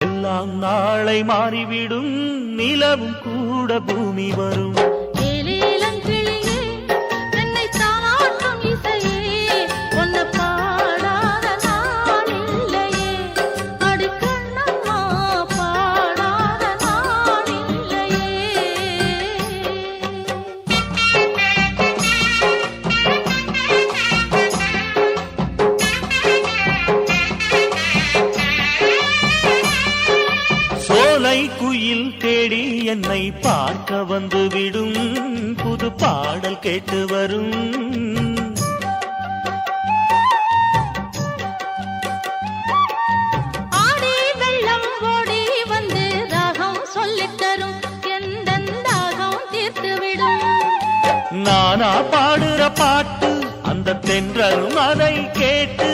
எல்லாம் நாளை மாறிவிடும், நிலவும் கூட பூமி வரும். குயில் தேடி என்னை பார்க்க வந்து விடும், புது பாடல் கேட்டு வரும். ஆடி வெள்ளம் ஓடி வந்து ராகம் சொல்லித் தரும், எந்த தாகம் தீர்த்து விடும். நானா பாடுற பாட்டு அந்த தென்றலும் அதை கேட்டு